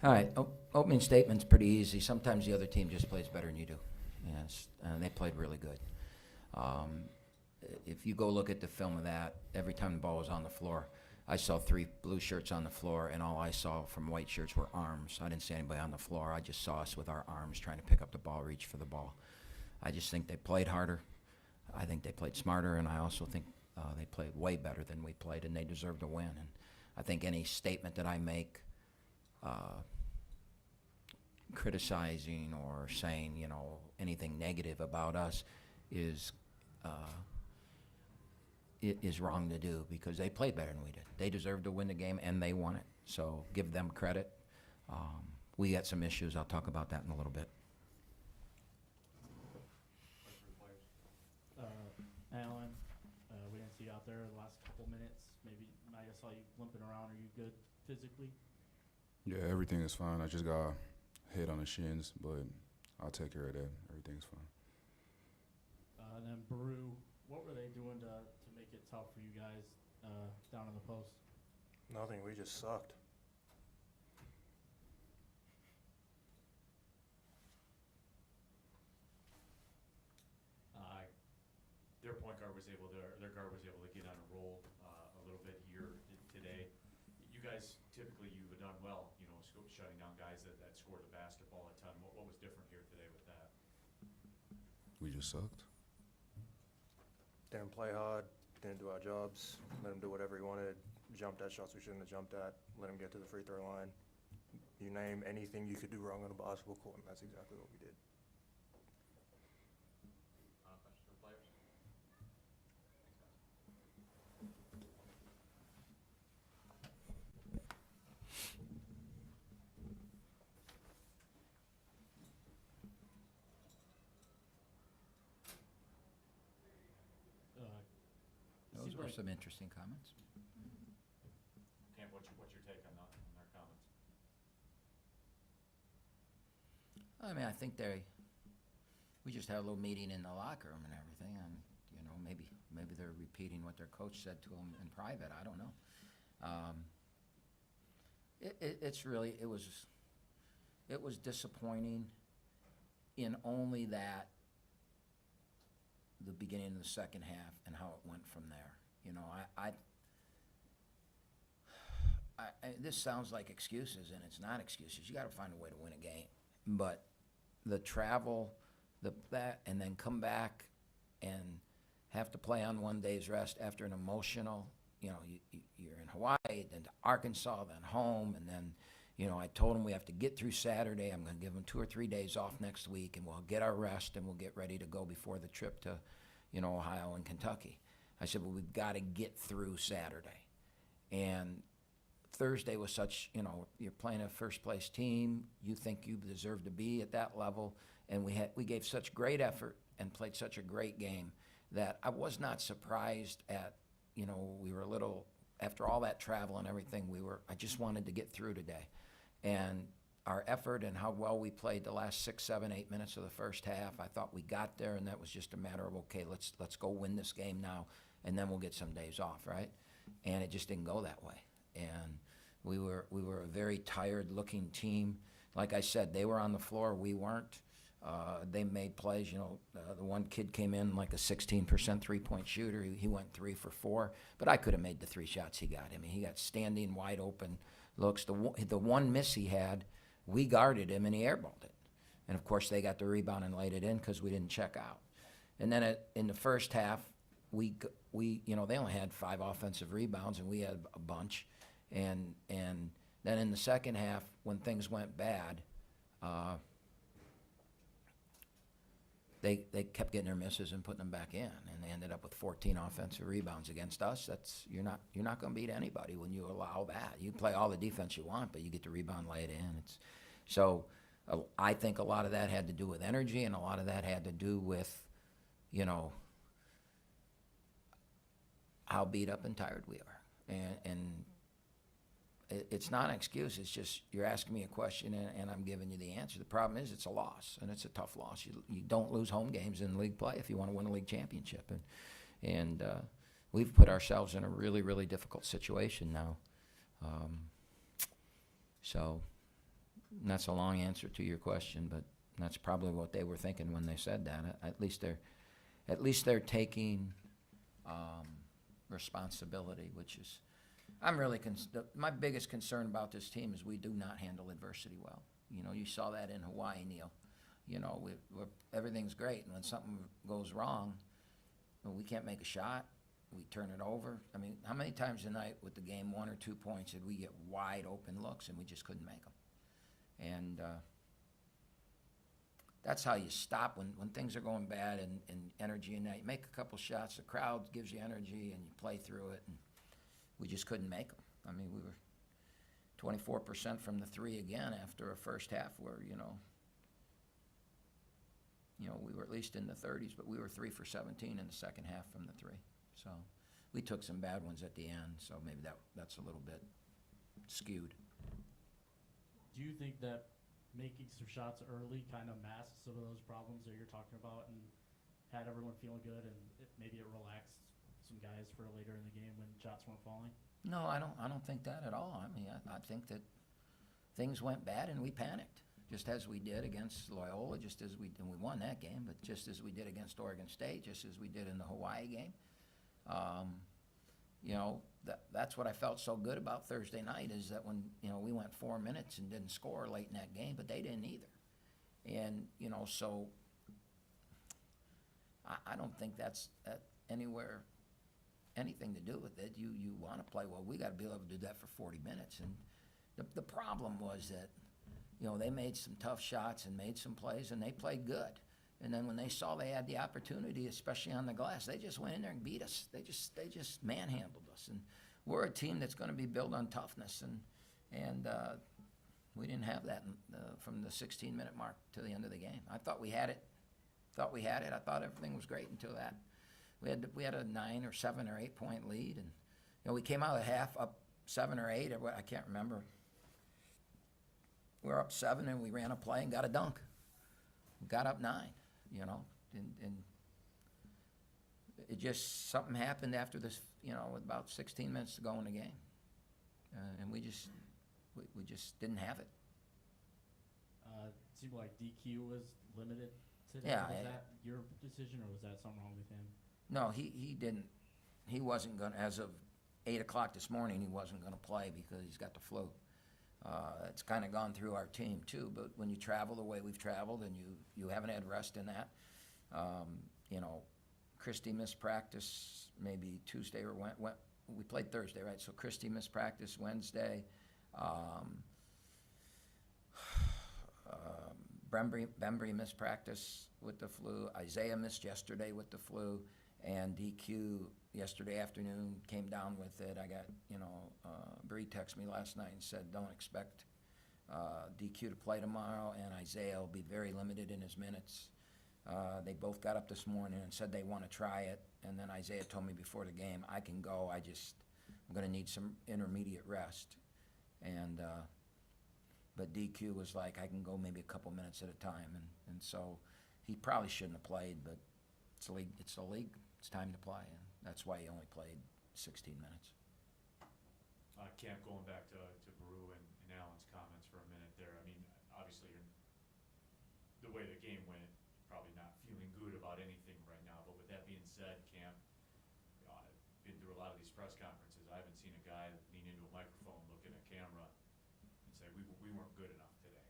All right, opening statement's pretty easy. Sometimes the other team just plays better than you do. Yes, and they played really good. Um, if you go look at the film of that, every time the ball was on the floor, I saw 3 blue shirts on the floor, and all I saw from white shirts were arms. I didn't see anybody on the floor. I just saw us with our arms trying to pick up the ball, reach for the ball. I just think they played harder. I think they played smarter, and I also think they played way better than we played, and they deserve to win. And I think any statement that I make criticizing or saying, anything negative about us is wrong to do, because they played better than we did. They deserved to win the game, and they won it. So give them credit. We got some issues. I'll talk about that in a little bit. Alan, we didn't see you out there the last couple minutes. Maybe I saw you limping around. Are you good physically? Yeah, everything is fine. I just got hit on the shins, but I'll take care of that. Everything's fine. And then Baru, what were they doing to make it tough for you guys down in the post? Nothing. We just sucked. Their guard was able to get on a roll a little bit here today. You guys, typically you've done well, shutting down guys that score the basketball a ton. What was different here today with that? We just sucked. Didn't play hard. Didn't do our jobs. Let him do whatever he wanted. Jumped at shots we shouldn't have jumped at. Let him get to the free throw line. You name anything you could do wrong on a basketball court, and that's exactly what we did. Questions for players? Those were some interesting comments. Camp, what's your take on their comments? I mean, I think we just had a little meeting in the locker room and everything, and maybe they're repeating what their coach said to them in private. I don't know. It was disappointing in only that the beginning of the second half and how it went from there. This sounds like excuses, and it's not excuses. You got to find a way to win a game. But the travel, that, and then come back and have to play on one day's rest after an emotional, you're in Hawaii, then to Arkansas, then home, and then, I told them we have to get through Saturday. I'm going to give them 2 or 3 days off next week, and we'll get our rest, and we'll get ready to go before the trip to, Ohio and Kentucky. I said, well, we've got to get through Saturday. And Thursday was such, you're playing a first-place team. You think you deserve to be at that level. And we gave such great effort and played such a great game that I was not surprised at, we were a little, after all that travel and everything, I just wanted to get through today. And our effort and how well we played the last 6, 7, 8 minutes of the first half, I thought we got there, and that was just a matter of, okay, let's go win this game now, and then we'll get some days off, right? And it just didn't go that way. And we were a very tired-looking team. Like I said, they were on the floor, we weren't. They made plays. The one kid came in like a 16% three-point shooter. He went 3 for 4, but I could have made the 3 shots he got. I mean, he got standing wide open looks. The one miss he had, we guarded him, and he airballed it. And, of course, they got the rebound and laid it in because we didn't check out. And then in the first half, they only had 5 offensive rebounds, and we had a bunch. And then in the second half, when things went bad, they kept getting their misses and putting them back in, and they ended up with 14 offensive rebounds against us. You're not going to beat anybody when you allow that. You play all the defense you want, but you get the rebound, lay it in. I think a lot of that had to do with energy, and a lot of that had to do with, how beat up and tired we are. And it's not an excuse. It's just you're asking me a question, and I'm giving you the answer. The problem is it's a loss, and it's a tough loss. You don't lose home games in league play if you want to win a league championship. And we've put ourselves in a really, really difficult situation now. So And that's a long answer to your question, but that's probably what they were thinking when they said that. At least they're taking responsibility, which is, I'm really, my biggest concern about this team is we do not handle adversity well. You know, you saw that in Hawaii, Neil. You know, everything's great, and when something goes wrong, well, we can't make a shot. We turn it over. I mean, how many times a night with the game 1 or 2 points did we get wide open looks and we just couldn't make them? And that's how you stop when things are going bad and energy and that. You make a couple shots, the crowd gives you energy, and you play through it, and we just couldn't make them. I mean, we were 24% from the three again after a first half where, you know, we were at least in the 30s, but we were 3 for 17 in the second half from the three. So we took some bad ones at the end, so maybe that's a little bit skewed. Do you think that making some shots early kind of masks some of those problems that you're talking about and had everyone feeling good, and maybe it relaxed some guys for later in the game when shots weren't falling? No, I don't think that at all. I mean, I think that things went bad and we panicked, just as we did against Loyola, and we won that game, but just as we did against Oregon State, just as we did in the Hawaii game. You know, that's what I felt so good about Thursday night, is that when, you know, we went 4 minutes and didn't score late in that game, but they didn't either. And, you know, so I don't think that's anything to do with it. You want to play well. We got to be able to do that for 40 minutes. And the problem was that, you know, they made some tough shots and made some plays, and they played good. And then when they saw they had the opportunity, especially on the glass, they just went in there and beat us. They just manhandled us. And we're a team that's going to be built on toughness, and we didn't have that from the 16-minute mark to the end of the game. I thought we had it. I thought everything was great until that. We had a 9 or 7 or 8 point lead, and, you know, we came out of the half up 7 or 8, or what, I can't remember. We were up 7, and we ran a play and got a dunk. We got up 9, you know, and it just, something happened after this, you know, with about 16 minutes to go in the game, and we just didn't have it. It seemed like DQ was limited today. Yeah, Was that your decision, or was that something wrong with him? No, he didn't. He wasn't going to, as of 8 o'clock this morning, he wasn't going to play because he's got the flu. It's kind of gone through our team too, but when you travel the way we've traveled and you haven't had rest in that, you know, Christy missed practice maybe Tuesday or we played Thursday, right? So Christy missed practice Wednesday. Bembry missed practice with the flu. Isaiah missed yesterday with the flu. And DQ yesterday afternoon came down with it. I got, you know, Bree texted me last night and said, don't expect DQ to play tomorrow, and Isaiah will be very limited in his minutes. They both got up this morning and said they want to try it. And then Isaiah told me before the game, I can go. I'm going to need some intermediate rest. And but DQ was like, I can go maybe a couple minutes at a time. And so he probably shouldn't have played, but it's a league. It's time to play, and that's why he only played 16 minutes. Camp, going back to Baru and Allen's comments for a minute there. I mean, obviously, the way the game went, probably not feeling good about anything right now. But with that being said, Camp, I've been through a lot of these press conferences. I haven't seen a guy lean into a microphone, look at a camera, and say, we weren't good enough today.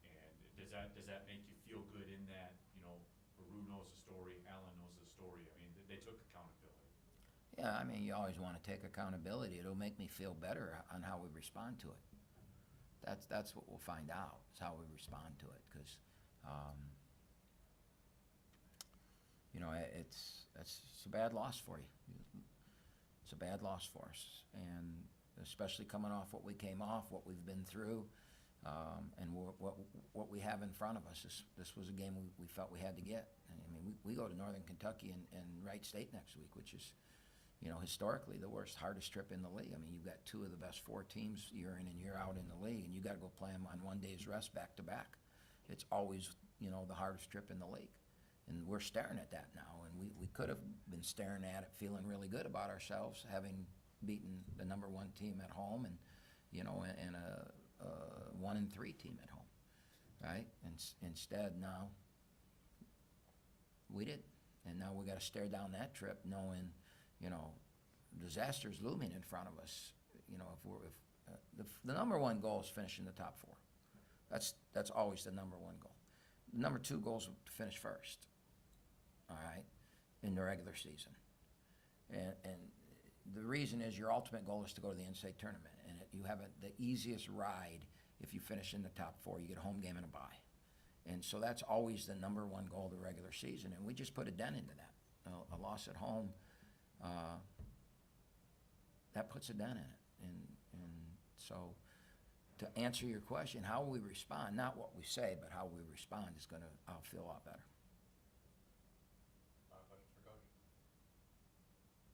And does that make you feel good in that, you know, Baru knows the story, Allen knows the story? I mean, they took accountability. Yeah, I mean, you always want to take accountability. It'll make me feel better on how we respond to it. That's what we'll find out, is how we respond to it, because, you know, it's a bad loss for you. It's a bad loss for us, and especially coming off what we came off, what we've been through, and what we have in front of us. This was a game we felt we had to get. And, I mean, we go to Northern Kentucky and Wright State next week, which is, you know, historically the hardest trip in the league. I mean, you've got 2 of the best 4 teams year in and year out in the league, and you got to go play them on 1 day's rest back to back. It's always, you know, the hardest trip in the league, and we're staring at that now. And we could have been staring at it, feeling really good about ourselves, having beaten the #1 team at home, and, you know, in a a 1-3 team at home, right? And instead now, we did. And now we gotta stare down that trip knowing, you know, disaster's looming in front of us. You know, the number one goal is finishing the top 4. That's always the number one goal. The number 2 goal is to finish first, all right, in the regular season. And the reason is your ultimate goal is to go to the in-state tournament, and you have the easiest ride if you finish in the top 4. You get a home game and a bye. And so that's always the number one goal of the regular season, and we just put a dent into that. A loss at home, that puts a dent in it. And so to answer your question, how we respond, not what we say, but how we respond is I'll feel a lot better.